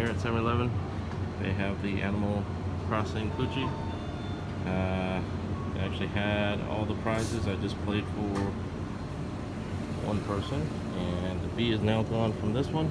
here at 7-Eleven. They have the Animal Crossing Coochie. They actually had all the prizes. I just played for one person, and the B is now gone from this one.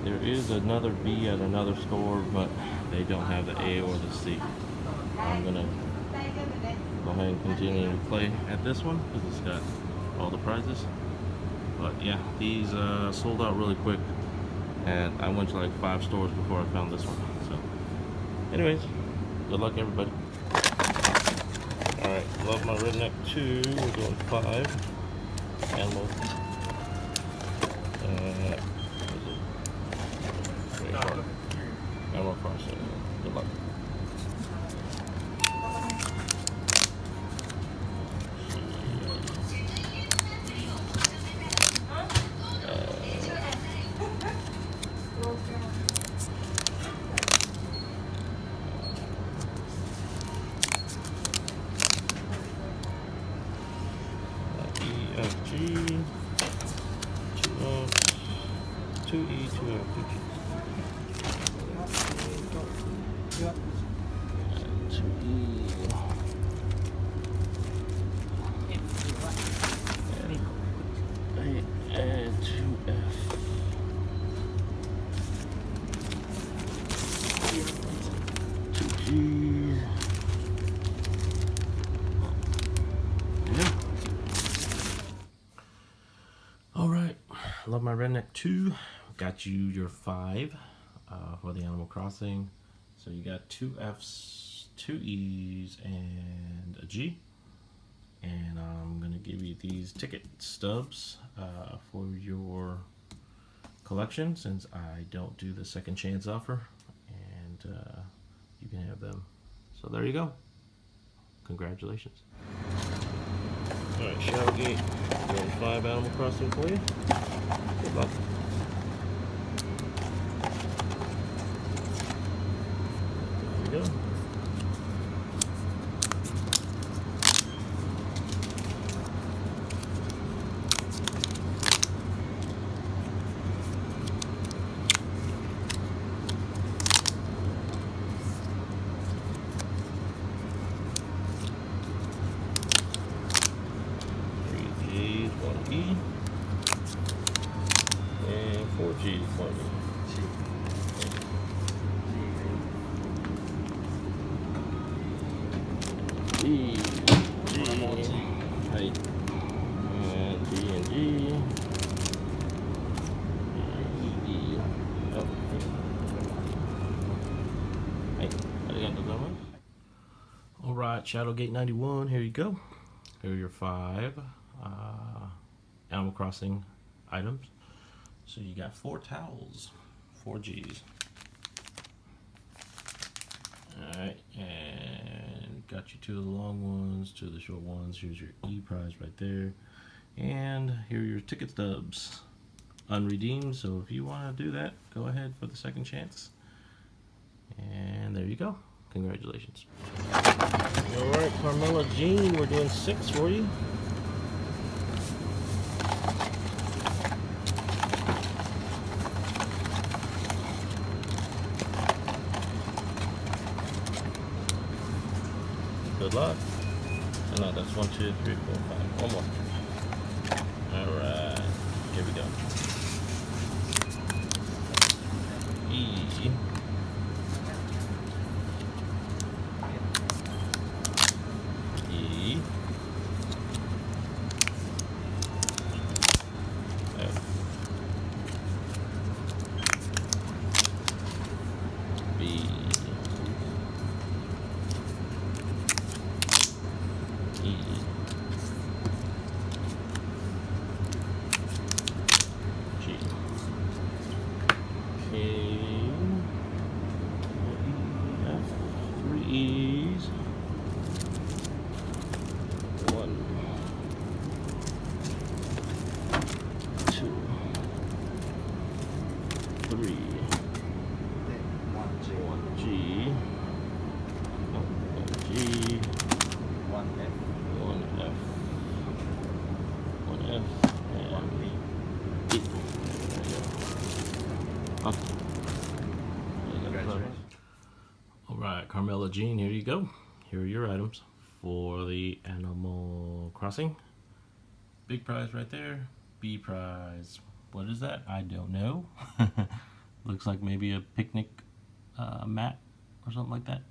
There is another B at another store, but they don't have the A or the C. I'm gonna go ahead and continue to play at this one because it's got all the prizes. But yeah, these sold out really quick, and I went to like 5 stores before I found this one. So anyways, good luck everybody. Alright, Love My Redneck 2, we're doing 5 animals. Animal Crossing. Good luck. EFG, 2F, 2E, 2F, 2G. 2E. And 2F. 2G. Yeah. Alright, Love My Redneck 2. Got you your 5 for the Animal Crossing. So you got 2 F's, 2 E's, and a G. And I'm going to give you these ticket stubs for your collection, since I don't do the second chance offer. And you can have them. So there you go. Congratulations. Alright, Shadowgate, doing 5 Animal Crossing for you. Good luck. There we go. One E and 4 G's, 1 E. G, height, and G and G. E. Oh, hey, alright, Shadowgate 91, here you go. Here are your 5 Animal Crossing items. So you got 4 towels, 4 G's. Alright, and got you 2 of the long ones, 2 of the short ones. Here's your E prize right there. And here are your ticket stubs, unredeemed. So if you want to do that, go ahead for the second chance. And there you go. Congratulations. Alright, Carmela Jean, we're doing 6 for you. Good luck. No, that's 1, 2, 3, 4, 5. One more. Alright, here we go. E. E. F. B. E. G. K. F. 3 E's. 1. 2. 3. 1 G. 1 G. 1 F. 1 F. 1 F. And 1 B. There we go. Okay. Alright, Carmela Jean, here you go. Here are your items for the Animal Crossing. Big prize right there. B prize. What is that? I don't know. Looks like maybe a picnic mat or something like that.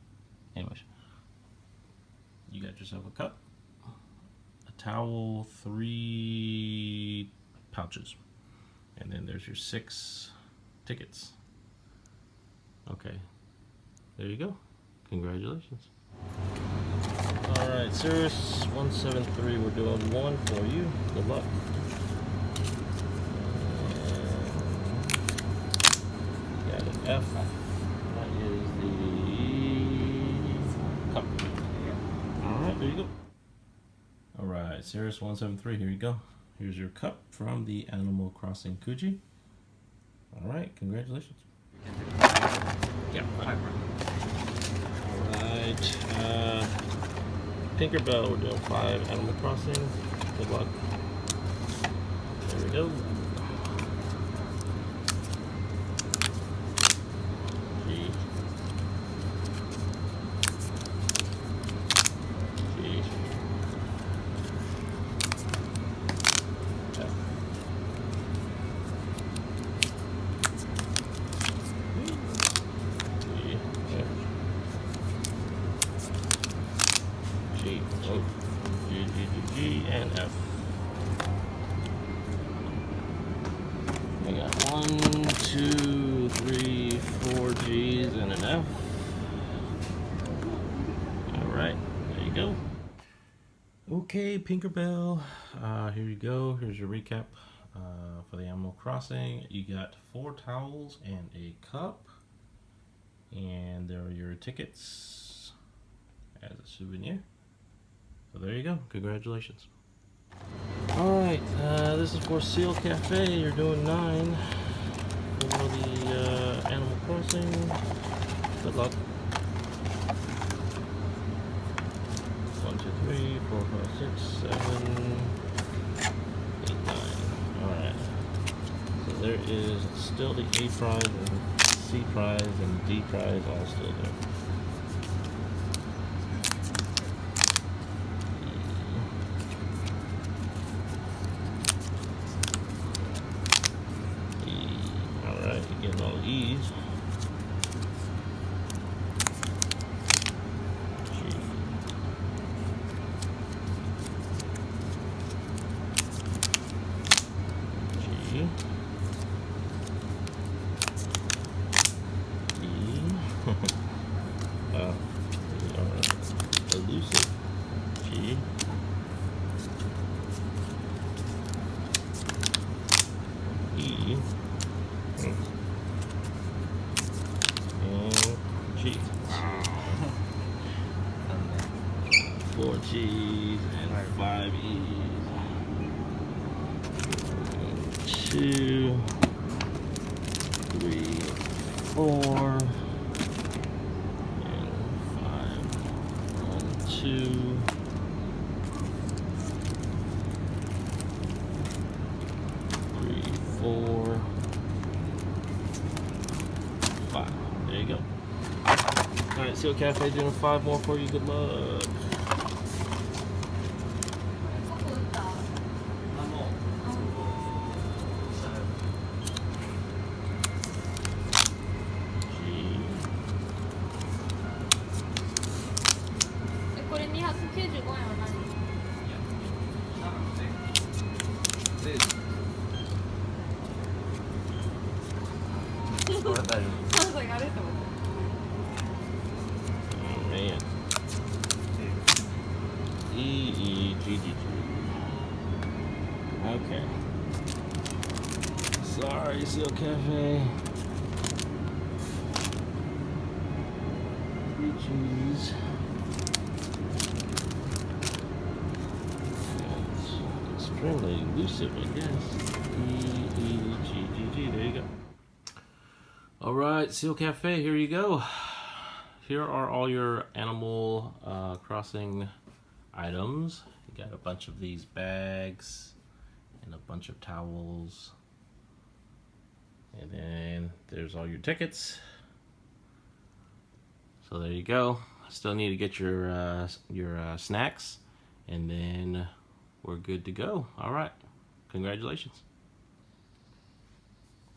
Anyways, you got yourself a cup, a towel, 3 pouches, and then there's your 6 tickets. Okay, there you go. Congratulations. Alright, Cirrus 173, we're doing 1 for you. Good luck. Got an F. That is the cup. Alright, there you go. Alright, Cirrus 173, here you go. Here's your cup from the Animal Crossing Kuji. Alright, congratulations. Yeah. Alright, Tinkerbell, we're doing 5 Animal Crossing. Good luck. There we go. G. G. F. Oh, G, and F. We got 1, 2, 3, 4 G's and an F. Alright, there you go. Okay, Tinkerbell, here you go. Here's your recap for the Animal Crossing. You got 4 towels and a cup. And there are your tickets as a souvenir. So there you go. Congratulations. Alright, this is for Seal Cafe. You're doing 9 for the Animal Crossing. Good luck. 1, 2, 3, 4, 5, 6, 7, 8, 9. Alright. So there is still the A prize and C prize and D prize all still there. Alright, you're getting all the E's. G. G. Elusive. G. E. And G. 4 G's and 5 E's. 2, 3, 4. 2, 3, 4, 5. There you go. Alright, Seal Cafe doing 5 more for you. Good luck. Oh man. E, E, G, G, G. Okay. Sorry, Seal Cafe. 3 G's. Extremely elusive, I guess. E, E, G, G, G. There you go. Alright, Seal Cafe, here you go. Here are all your Animal Crossing items. You got a bunch of these bags and a bunch of towels. And then there's all your tickets. So there you go. Still need to get your snacks, and then we're good to go. All right, congratulations.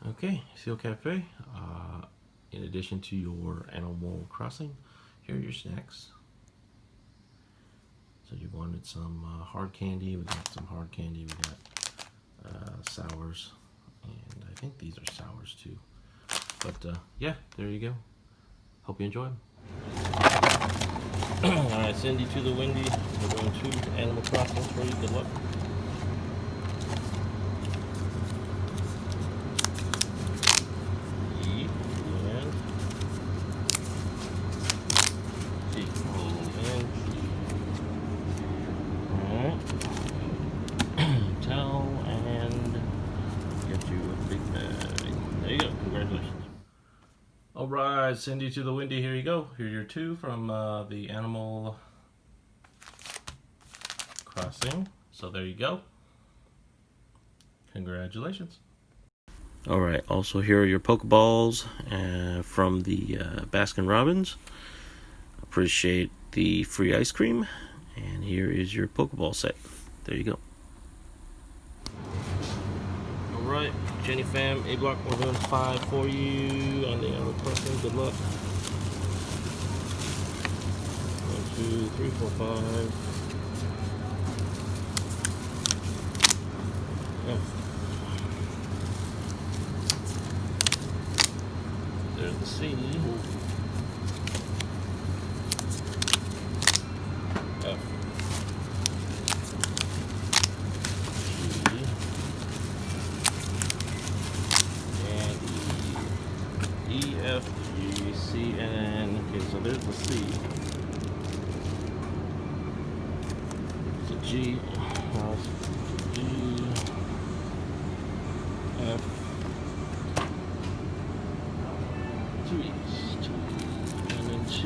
Okay, Seal Cafe. In addition to your Animal Crossing, here are your snacks. So you wanted some hard candy. We got some hard candy. We got sours, and I think these are sours too. But yeah, there you go. Hope you enjoy them. Alright, Cindy to the Windy. We're going to Animal Crossing for you. Good luck. E and G. And G. Alright. Tell and get you a big bag. There you go. Congratulations. Alright, Cindy to the Windy, here you go. Here are your 2 from the Animal Crossing. So there you go. Congratulations. Alright, also here are your Pokeballs from the Baskin-Robbins. Appreciate the free ice cream. And here is your Pokeball set. There you go. Alright, Jenny Fam, A Block, we're doing 5 for you on the Animal Crossing. Good luck. 1, 2, 3, 4, 5. F. There's the C. F. F, G, C, N. Okay, so there's the C. So G, G, F, 2 E's, and then 2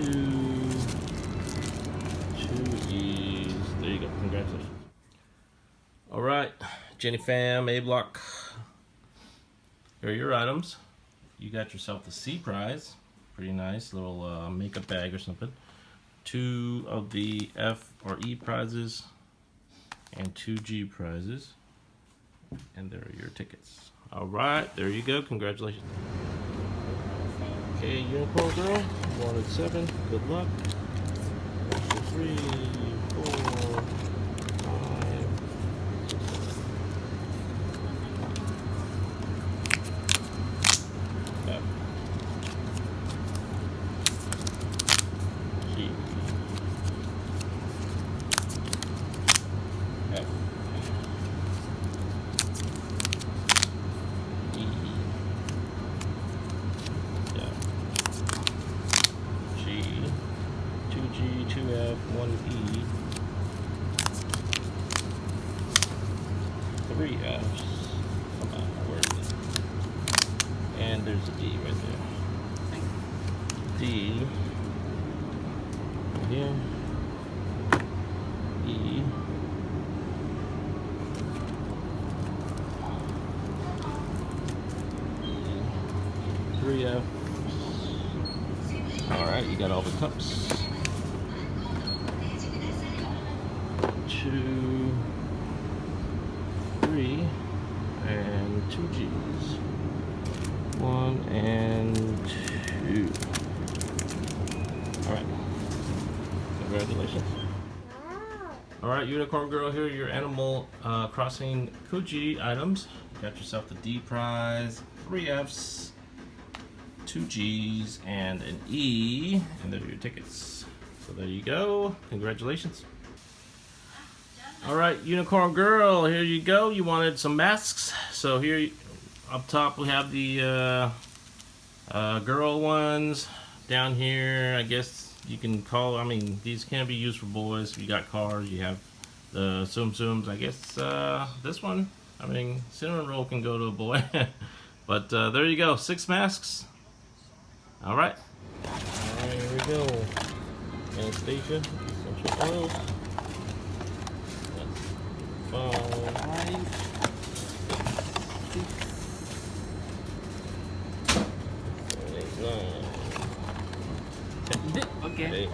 E's. There you go. Congratulations. All right, Jenny Fam, A Block. Here are your items. You got yourself the C prize, pretty nice little makeup bag or something. 2 of the F or E prizes, and 2 G prizes, and there are your tickets. All right, there you go. Congratulations. Okay, Unicorn Girl, 1 and 7. Good luck. 1, 2, 3, 4, 5, 6, 7. F. G. F. E. F. G. 2G, 2F, 1E. 3 F's. Come on, where is it? And there's a D right there. D. Right here. E. E. 3 F. Alright, you got all the cups. 2, 3, and 2 G's. 1 and 2. Alright. Congratulations. Alright, Unicorn Girl, here are your Animal Crossing Koji items. You got yourself the D prize, 3 F's, 2 G's, and an E. And there are your tickets. So there you go. Congratulations. Alright, Unicorn Girl, here you go. You wanted some masks. So here up top we have the girl ones. Down here, I guess you can call, I mean, these can be used for boys. You got cars, you have the Tsum Tsums. I guess this one, I mean, Cinnamon Roll can go to a boy. But there you go, 6 masks. Alright. Alright, here we go. Anastasia, essential oils. That's 5, 6, 7, 8, 9, 10. Okay. Okay.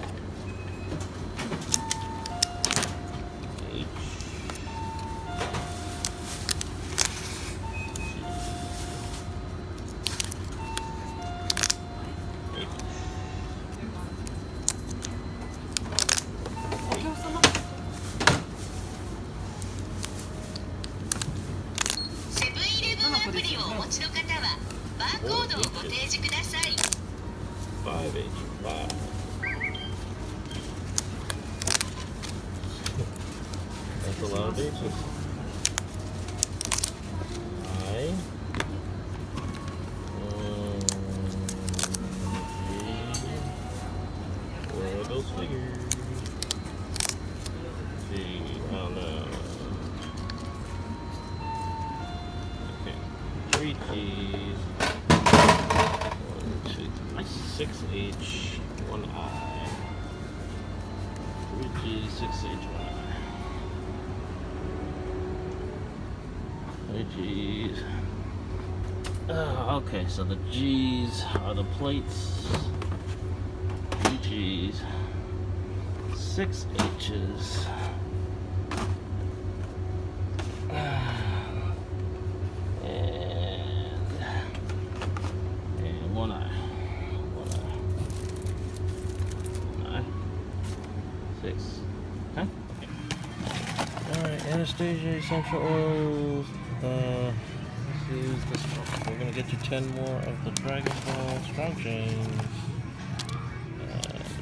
H. Five H. Five. That's a lot of H's. I. Where are those figures? Gee, I don't know. Okay. 3 G's. 1, 2, 6 H, 1 I. 3 G's, 6 H, 1 I. 3 G's. Okay, so the G's are the plates. 3 G's. 6 H's. And 1 I. 1 I. 6. Okay. Alright, Anastasia Essential Oils. This is this one. We're gonna get you 10 more of the Dragonball strong chains. 1,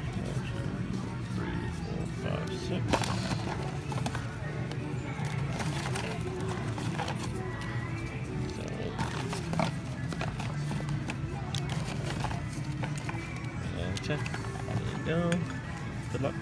2, 3, 4, 5, 6. Okay. There you go. Good luck.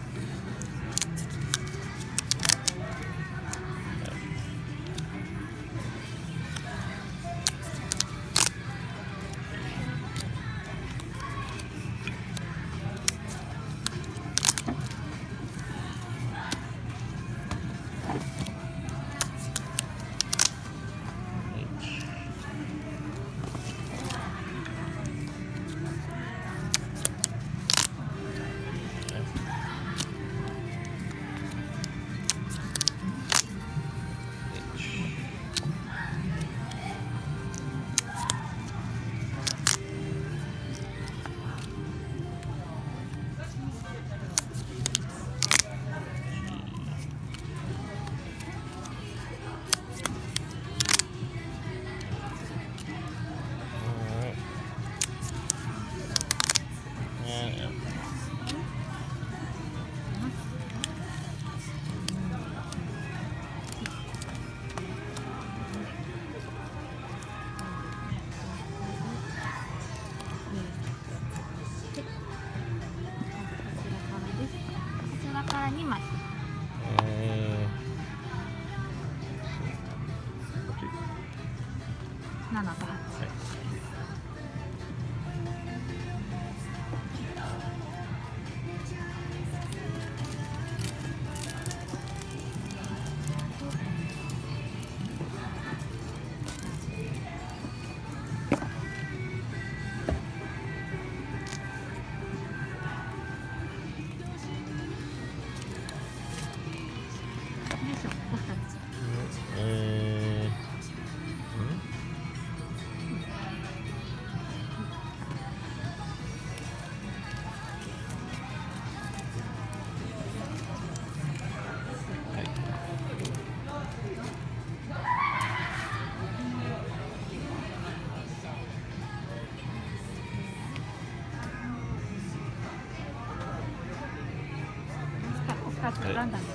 ランダム。こ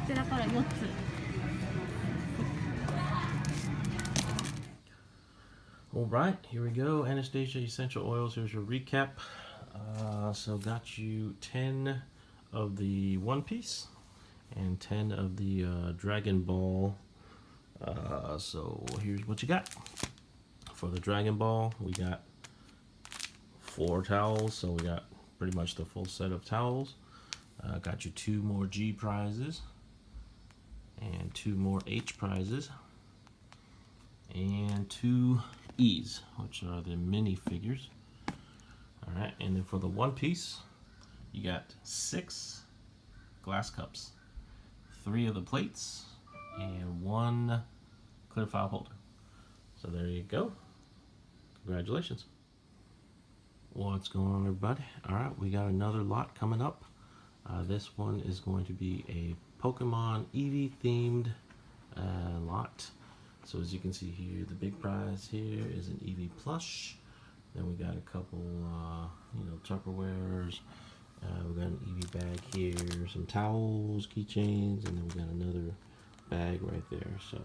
ちらから4つ。Alright, here we go. Anastasia Essential Oils. Here's your recap. So got you 10 of the One Piece and 10 of the Dragon Ball. So here's what you got. For the Dragon Ball, we got 4 towels, so we got pretty much the full set of towels. Got you 2 more G prizes and 2 more H prizes. and 2 E's, which are the mini figures. All right, and then for the one piece, you got 6 glass cups, 3 of the plates, and 1 clear file holder. So there you go. Congratulations. What's going on, everybody? All right, we got another lot coming up. This one is going to be a Pokemon Eevee themed lot. So as you can see here, the big prize here is an Eevee plush. Then we got a couple, Tupperwares. We got an Eevee bag here, some towels, keychains, and then we got another bag right there. So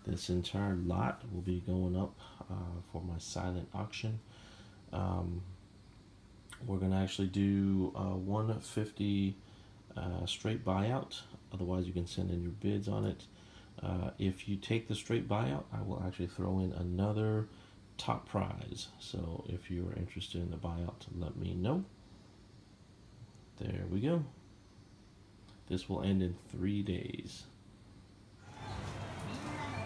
this entire lot will be going up for my silent auction. We're gonna actually do 150 straight buyout. Otherwise, you can send in your bids on it. If you take the straight buyout, I will actually throw in another top prize. So if you are interested in the buyout, let me know. There we go. This will end in 3 days.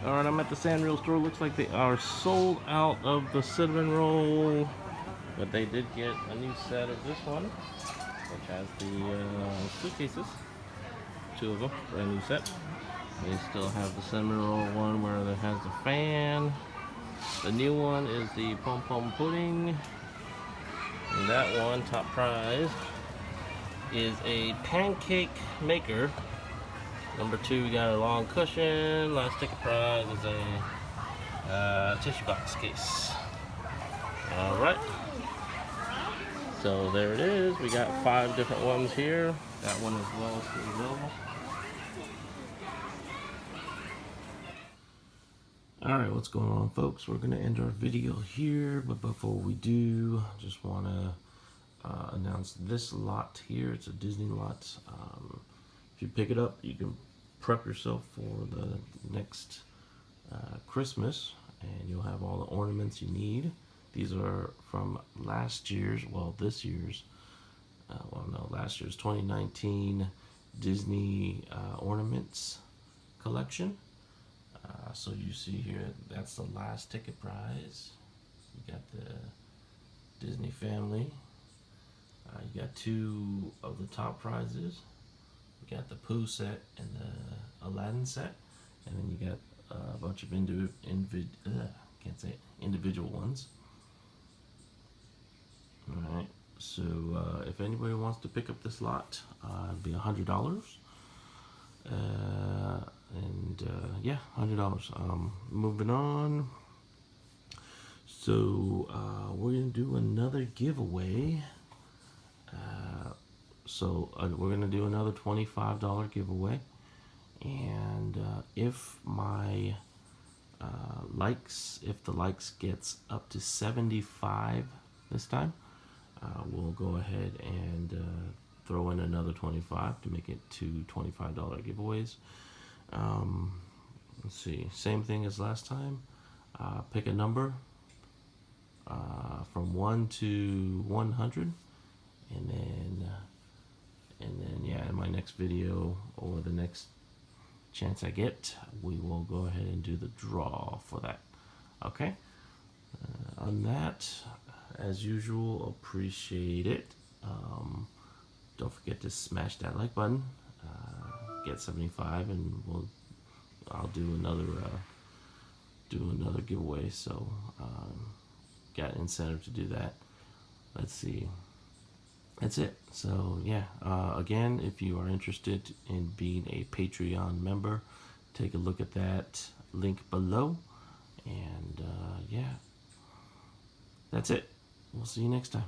Alright, I'm at the Sanrio store. Looks like they are sold out of the cinnamon roll. But they did get a new set of this one, which has the suitcases. 2 of them, brand new set. They still have the cinnamon roll one where it has the fan. The new one is the pom pom pudding. And that one, top prize, is a pancake maker. Number 2, we got a long cushion. Last ticket prize is a tissue box case. Alright. So there it is. We got 5 different ones here. That one as well is still available. Alright, what's going on, folks? We're going to end our video here, but before we do, just want to announce this lot here. It's a Disney lot. If you pick it up, you can prep yourself for the next Christmas, and you'll have all the ornaments you need. These are from last year's, last year's 2019 Disney ornaments collection. So you see here, that's the last ticket prize. You got the Disney family. You got 2 of the top prizes. You got the Pooh set and the Aladdin set, and then you got a bunch of individual ones. All right. So if anybody wants to pick up this lot, it'd be $100. Yeah, $100. Moving on. So we're gonna do another giveaway. We're gonna do another $25 giveaway, and if my if the likes gets up to 75 this time, we'll go ahead and throw in another 25 to make it 2 $25 giveaways. Let's see, same thing as last time. Pick a number from 1 to 100, and then yeah, in my next video or the next chance I get, we will go ahead and do the draw for that. Okay. On that, as usual, appreciate it. Don't forget to smash that like button. Get 75, and I'll do another giveaway. So got incentive to do that. Let's see. That's it. So yeah, again, if you are interested in being a Patreon member, take a look at that link below. And yeah, that's it. We'll see you next time.